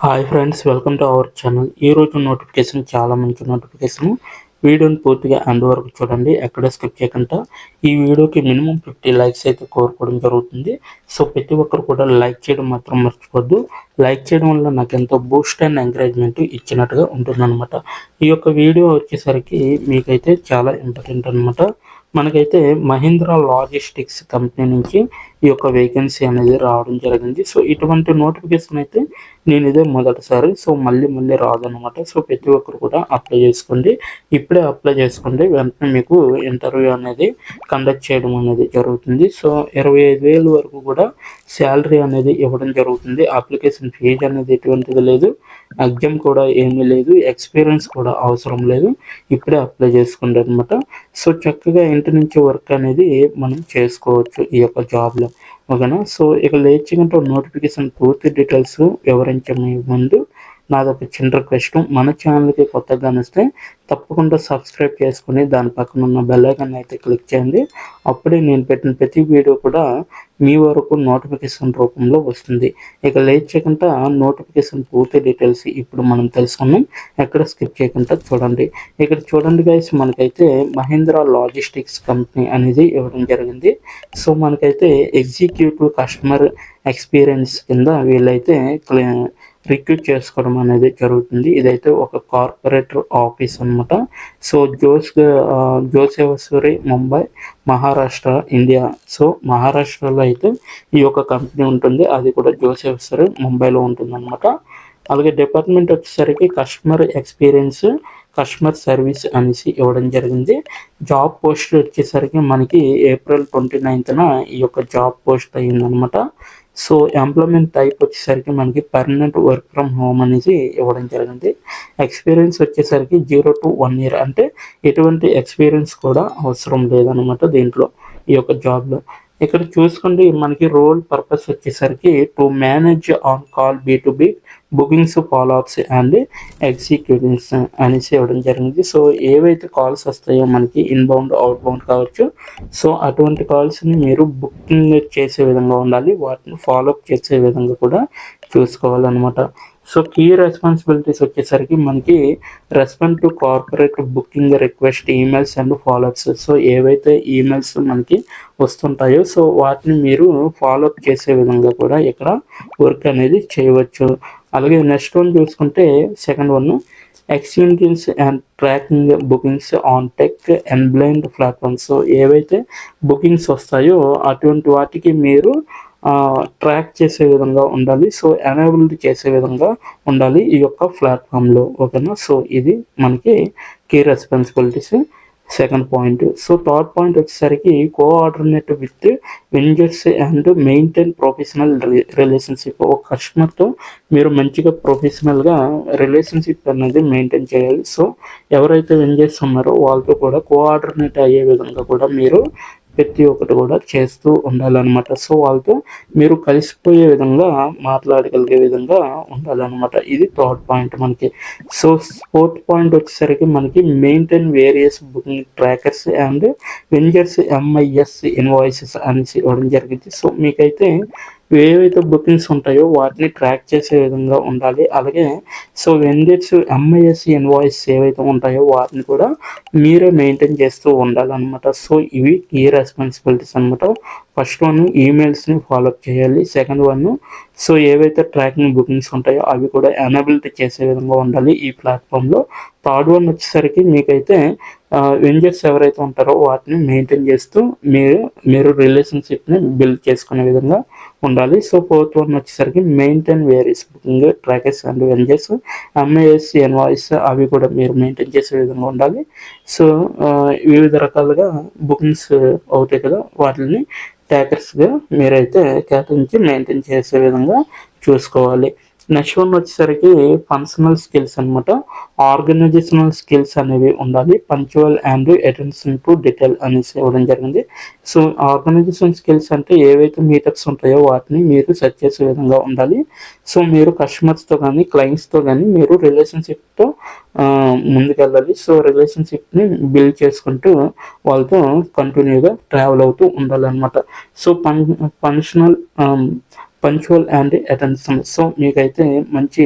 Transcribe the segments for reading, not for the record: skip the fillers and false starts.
Hi friends, welcome to our channel. ఈరోజు notification చాలా మంచి నోటిఫికేషన్. వీడియోని పూర్తిగా ఎండ్ వరకు చూడండి, ఎక్కడ స్కిప్ చేయకుండా. ఈ వీడియోకి మినిమం 50 లైక్స్ అయితే కోరుకోవడం జరుగుతుంది. సో ప్రతి ఒక్కరు కూడా లైక్ చేయడం మాత్రం మర్చిపోద్దు. లైక్ చేయడం వల్ల నాకు ఎంతో బూస్ట్ అండ్ ఎంకరేజ్మెంట్ ఇచ్చినట్టుగా ఉంటుందన్నమాట. ఈ యొక్క వీడియో వచ్చేసరికి మీకైతే చాలా ఇంపార్టెంట్ అనమాట. మనకైతే మహీంద్రా లాజిస్టిక్స్ కంపెనీ నుంచి ఈ యొక్క వేకెన్సీ అనేది రావడం జరిగింది. సో ఇటువంటి నోటిఫికేషన్ అయితే నేను ఇదే మొదటిసారి, సో మళ్ళీ రాదనమాట. సో ప్రతి ఒక్కరు కూడా అప్లై చేసుకోండి. ఇప్పుడే అప్లై చేసుకోండి, వెంటనే మీకు ఇంటర్వ్యూ అనేది కండక్ట్ చేయడం అనేది జరుగుతుంది. సో 25,000 వరకు కూడా శాలరీ అనేది ఇవ్వడం జరుగుతుంది. అప్లికేషన్ ఫీజు అనేది ఎటువంటిది లేదు, ఎగ్జామ్ కూడా ఏమీ లేదు, ఎక్స్పీరియన్స్ కూడా అవసరం లేదు. ఇప్పుడే అప్లై చేసుకోండి అనమాట. సో చక్కగా ఇంటి నుంచి వర్క్ అనేది మనం చేసుకోవచ్చు ఈ యొక్క జాబ్లో, ఓకేనా. సో ఇక లేచినట్టు నోటిఫికేషన్ పూర్తి డీటెయిల్స్ వివరించే ముందు నాదొక చిన్న రిక్వెస్ట్. మన ఛానల్కి కొత్తగా వస్తే తప్పకుండా సబ్స్క్రైబ్ చేసుకుని దాని పక్కన ఉన్న బెల్ ఐకాన్ అయితే క్లిక్ చేయండి. అప్పుడే నేను పెట్టిన ప్రతి వీడియో కూడా మీ వరకు నోటిఫికేషన్ రూపంలో వస్తుంది. ఇక లేట్ చేయకుండా నోటిఫికేషన్ పూర్తి డీటెయిల్స్ ఇప్పుడు మనం తెలుసుకున్నాం. ఎక్కడ స్కిప్ చేయకుండా చూడండి. ఇక్కడ చూడండి గైస్, మనకైతే మహీంద్రా లాజిస్టిక్స్ కంపెనీ అనేది ఇవ్వడం జరిగింది. సో మనకైతే ఎగ్జిక్యూటివ్ కస్టమర్ ఎక్స్పీరియన్స్ కింద వీళ్ళైతే రిక్రూట్ చేసుకోవడం అనేది జరుగుతుంది. ఇదైతే ఒక కార్పొరేట్ ఆఫీస్ అనమాట. సో జోసేవసూరి, ముంబై, మహారాష్ట్ర, ఇండియా. సో మహారాష్ట్రలో అయితే ఈ యొక్క కంపెనీ ఉంటుంది, అది కూడా జోసేవసూరి ముంబైలో ఉంటుంది అనమాట. అలాగే డిపార్ట్మెంట్ వచ్చేసరికి కస్టమర్ ఎక్స్పీరియన్స్, కస్టమర్ సర్వీస్ అనేసి ఇవ్వడం జరిగింది. జాబ్ పోస్ట్ వచ్చేసరికి మనకి April 29న ఈ యొక్క జాబ్ పోస్ట్ అయ్యిందనమాట. సో ఎంప్లాయ్మెంట్ టైప్ వచ్చేసరికి మనకి పర్మనెంట్ వర్క్ ఫ్రమ్ హోమ్ అనేది ఇవ్వడం జరిగింది. ఎక్స్పీరియన్స్ వచ్చేసరికి 0 to 1 year, అంటే ఎటువంటి ఎక్స్పీరియన్స్ కూడా అవసరం లేదనమాట దీంట్లో, ఈ యొక్క జాబ్లో. ఇక్కడ చూసుకోండి, మనకి రోల్ పర్పస్ వచ్చేసరికి to manage on call B2B bookings, follow-ups and executives అనేసి ఇవ్వడం జరిగింది. సో ఏవైతే కాల్స్ వస్తాయో మనకి ఇన్బౌండ్, అవుట్బౌండ్ కావచ్చు, సో అటువంటి కాల్స్ని మీరు బుకింగ్ చేసే విధంగా ఉండాలి, వాటిని ఫాలోఅప్ చేసే విధంగా కూడా చూసుకోవాలన్నమాట. సో కీ రెస్పాన్సిబిలిటీస్ వచ్చేసరికి మనకి respond to corporate booking request, emails and follow-ups. So ఏవైతే ఈమెయిల్స్ మనకి వస్తుంటాయో సో వాటిని మీరు ఫాలోఅప్ చేసే విధంగా కూడా ఇక్కడ వర్క్ అనేది చేయవచ్చు. అలాగే నెక్స్ట్ వన్ చూసుకుంటే second one, exchanges and tracking bookings on tech and blind platforms. So ఏవైతే బుకింగ్స్ వస్తాయో అటువంటి వాటికి మీరు ట్రాక్ చేసే విధంగా ఉండాలి, సో ఎనేబుల్డ్ చేసే విధంగా ఉండాలి ఈ యొక్క ప్లాట్ఫామ్లో, ఓకేనా. సో ఇది మనకి key responsibilities second point. So third point వచ్చేసరికి coordinate with vendors and maintain professional relationship. ఒక కస్టమర్తో మీరు మంచిగా ప్రొఫెషనల్గా రిలేషన్షిప్ అనేది మెయింటైన్ చేయాలి. సో ఎవరైతే వెండర్స్ ఉన్నారో వాళ్ళతో కూడా కోఆర్డినేట్ అయ్యే విధంగా కూడా మీరు ప్రతి ఒక్కటి కూడా చేస్తూ ఉండాలన్నమాట. సో వాళ్ళతో మీరు కలిసిపోయే విధంగా, మాట్లాడగలిగే విధంగా ఉండాలన్నమాట. ఇది థర్డ్ పాయింట్ మనకి. సో ఫోర్త్ పాయింట్ వచ్చేసరికి మనకి maintain various booking trackers and vendors MIS invoices అనేసి ఇవ్వడం జరిగింది. సో మీకైతే ఏవైతే బుకింగ్స్ ఉంటాయో వాటిని ట్రాక్ చేసే విధంగా ఉండాలి. అలాగే సో వెండర్స్ MIS ఇన్వాయిస్ ఏవైతే ఉంటాయో వాటిని కూడా మీరే మెయింటైన్ చేస్తూ ఉండాలన్నమాట. సో ఇవి కీ రెస్పాన్సిబిలిటీస్ అనమాట. ఫస్ట్ వన్ ఈమెయిల్స్ని ఫాలోఅప్ చేయాలి. సెకండ్ వన్ సో ఏవైతే ట్రాకింగ్ బుకింగ్స్ ఉంటాయో అవి కూడా ఎనేబిలిటీ చేసే విధంగా ఉండాలి ఈ ప్లాట్ఫామ్లో. థర్డ్ వన్ వచ్చేసరికి మీకైతే వెండర్స్ ఎవరైతే ఉంటారో వాటిని మెయింటైన్ చేస్తూ మీరు రిలేషన్షిప్ని బిల్డ్ చేసుకునే విధంగా ఉండాలి. సో ఫోర్త్ వన్ వచ్చేసరికి maintain various booking trackers and vendors MIS invoice, అవి కూడా మీరు మెయింటైన్ చేసే విధంగా ఉండాలి. సో వివిధ రకాలుగా బుకింగ్స్ అవుతాయి కదా, వాటిని ట్రాకర్స్గా మీరైతే కేటాయించి మెయింటైన్ చేసే విధంగా చూసుకోవాలి. నెక్స్ట్ వన్ వచ్చేసరికి ఫంక్షనల్ స్కిల్స్ అనమాట. ఆర్గనైజేషనల్ స్కిల్స్ అనేవి ఉండాలి. Punctual and attention to detail అనేసి ఇవ్వడం జరిగింది. సో ఆర్గనైజేషన్ స్కిల్స్ అంటే ఏవైతే మీటప్స్ ఉంటాయో వాటిని మీరు సెట్ చేసే విధంగా ఉండాలి. సో మీరు కస్టమర్స్తో కానీ క్లయింట్స్తో కానీ మీరు రిలేషన్షిప్తో ముందుకెళ్ళాలి. సో రిలేషన్షిప్ని బిల్డ్ చేసుకుంటూ వాళ్ళతో కంటిన్యూగా ట్రావెల్ అవుతూ ఉండాలన్నమాట. So functional punctual and attention. So మీకైతే మంచి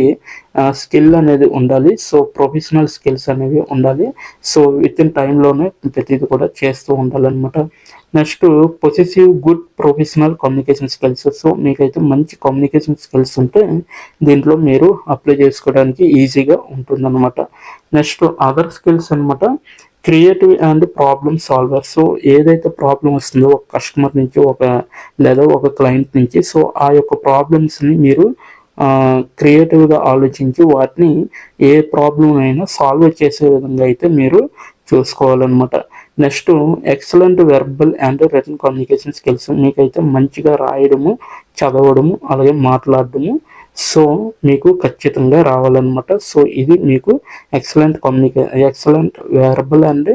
స్కిల్ అనేది ఉండాలి. సో ప్రొఫెషనల్ స్కిల్స్ అనేవి ఉండాలి. సో విత్ ఇన్ టైంలోనే ప్రతిదీ కూడా చేస్తూ ఉండాలన్నమాట. Next possessive good professional communication skills. So మీకైతే మంచి కమ్యూనికేషన్ స్కిల్స్ ఉంటే దీంట్లో మీరు అప్లై చేసుకోవడానికి ఈజీగా ఉంటుందన్నమాట. నెక్స్ట్ అదర్ స్కిల్స్ అనమాట, creative and problem solver. So ఏదైతే ప్రాబ్లం వస్తుందో ఒక కస్టమర్ నుంచి లేదా ఒక క్లయింట్ నుంచి, సో ఆ యొక్క ప్రాబ్లమ్స్ని మీరు క్రియేటివ్గా ఆలోచించి వాటిని ఏ ప్రాబ్లం అయినా సాల్వ్ చేసే విధంగా అయితే మీరు చూసుకోవాలన్నమాట. Next excellent verbal and written communication skills. మీకైతే మంచిగా రాయడము, చదవడము, అలాగే మాట్లాడడము సో మీకు ఖచ్చితంగా రావాలన్నమాట. సో ఇది మీకు excellent verbal and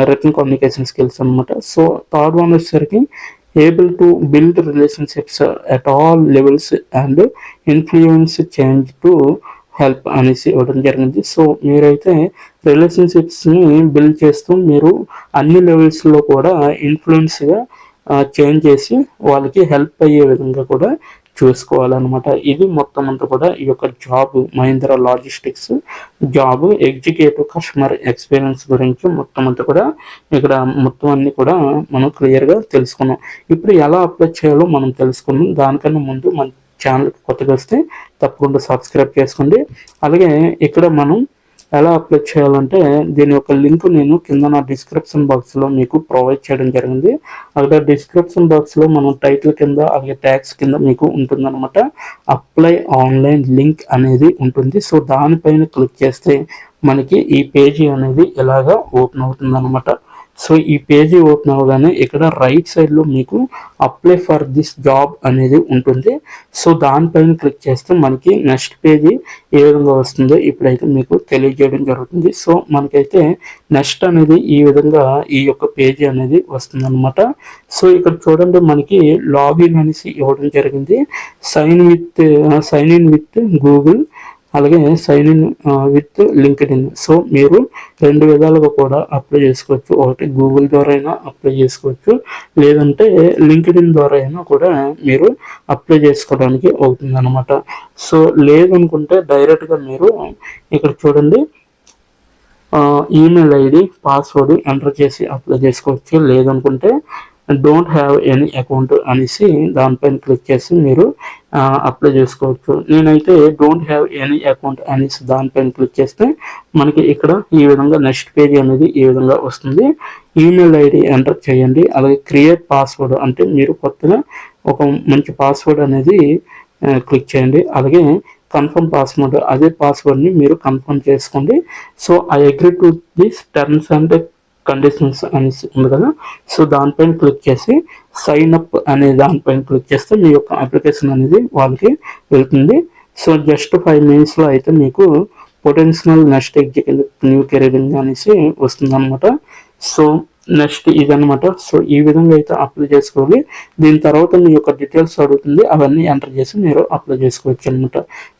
written communication skills అనమాట. సో థర్డ్ వన్ వచ్చేసరికి able to build relationships at all levels and influence change to help అనేసి ఇవ్వడం జరిగింది. సో మీరైతే రిలేషన్షిప్స్ని బిల్డ్ చేస్తూ మీరు అన్ని లెవెల్స్లో కూడా ఇన్ఫ్లుయెన్స్గా చేంజ్ చేసి వాళ్ళకి హెల్ప్ అయ్యే విధంగా కూడా చూసుకోవాలన్నమాట. ఇది మొత్తం అంతా కూడా ఈ యొక్క job Mahindra logistics job executive customer experience గురించి మొత్తం అంతా కూడా ఇక్కడ మొత్తం అన్ని కూడా మనం క్లియర్గా తెలుసుకున్నాం. ఇప్పుడు ఎలా అప్లై చేయాలో మనం తెలుసుకున్నాం. దానికన్నా ముందు మన ఛానల్కి కొత్తగా వస్తే తప్పకుండా సబ్స్క్రైబ్ చేసుకోండి. అలాగే ఇక్కడ మనం ఎలా అప్లై చేయాలంటే దీని యొక్క లింక్ నేను కింద నా డిస్క్రిప్షన్ బాక్స్లో మీకు ప్రొవైడ్ చేయడం జరిగింది. అక్కడ డిస్క్రిప్షన్ బాక్స్లో మనం టైటిల్ కింద అలాగే ట్యాగ్స్ కింద మీకు ఉంటుందన్నమాట. అప్లై ఆన్లైన్ లింక్ అనేది ఉంటుంది. సో దానిపైన క్లిక్ చేస్తే మనకి ఈ పేజీ అనేది ఇలాగా ఓపెన్ అవుతుందన్నమాట. సో ఈ పేజీ ఓపెన్ అవగానే ఇక్కడ రైట్ సైడ్లో మీకు అప్లై ఫర్ దిస్ జాబ్ అనేది ఉంటుంది. సో దానిపైన క్లిక్ చేస్తే మనకి నెక్స్ట్ పేజీ ఏ విధంగా వస్తుందో ఇప్పుడైతే మీకు తెలియజేయడం జరుగుతుంది. సో మనకైతే నెక్స్ట్ అనేది ఈ విధంగా ఈ యొక్క పేజీ అనేది వస్తుందన్నమాట. సో ఇక్కడ చూడండి మనకి లాగిన్ అనేసి ఇవ్వడం జరిగింది. సైన్ ఇన్ విత్ గూగుల్, అలాగే sign in with LinkedIn. So మీరు రెండు విధాలుగా కూడా అప్లై చేసుకోవచ్చు. ఒకటి గూగుల్ ద్వారా అయినా అప్లై చేసుకోవచ్చు, లేదంటే లింక్డ్ఇన్ ద్వారా అయినా కూడా మీరు అప్లై చేసుకోవడానికి అవుతుంది అనమాట. సో లేదనుకుంటే డైరెక్ట్గా మీరు ఇక్కడ చూడండి ఈమెయిల్ ఐడి పాస్వర్డ్ ఎంటర్ చేసి అప్లై చేసుకోవచ్చు. లేదనుకుంటే డోంట్ హ్యావ్ ఎనీ అకౌంట్ అనేసి దానిపైన క్లిక్ చేసి మీరు అప్లై చేసుకోవచ్చు. నేనైతే డోంట్ హ్యావ్ ఎనీ అకౌంట్ అనేసి దానిపైన క్లిక్ చేస్తే మనకి ఇక్కడ ఈ విధంగా నెక్స్ట్ పేజీ అనేది ఈ విధంగా వస్తుంది. ఈమెయిల్ ఐడి ఎంటర్ చేయండి. అలాగే క్రియేట్ పాస్వర్డ్ అంటే మీరు కొత్తగా ఒక మంచి పాస్వర్డ్ అనేది క్లిక్ చేయండి. అలాగే కన్ఫర్మ్ పాస్వర్డ్, అదే పాస్వర్డ్ని మీరు కన్ఫర్మ్ చేసుకోండి. So I agree to this terms and conditions అనేసి ఉంది కదా, సో దానిపైన క్లిక్ చేసి సైన్ అప్ అనే దానిపైన క్లిక్ చేస్తే మీ యొక్క అప్లికేషన్ అనేది వాళ్ళకి వెళ్తుంది. సో జస్ట్ 5 minutesలో అయితే మీకు potential next executive new career అనేసి వస్తుంది అనమాట. సో నెక్స్ట్ ఇదనమాట. సో ఈ విధంగా అయితే అప్లై చేసుకోవాలి. దీని తర్వాత మీ యొక్క డీటెయిల్స్ అడుగుతుంది, అవన్నీ ఎంటర్ చేసి మీరు అప్లై చేసుకోవచ్చు అనమాట.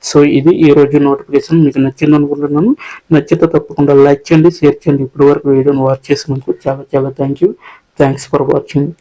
సో ఇది ఈరోజు నోటిఫికేషన్. మీకు నచ్చింది అనుకుంటున్నాను. నచ్చితే తప్పకుండా లైక్ చేయండి, షేర్ చేయండి. ఇప్పటి వరకు వీడియోని వాచ్ చేసినందుకు చాలా చాలా థ్యాంక్స్ ఫర్ వాచింగ్.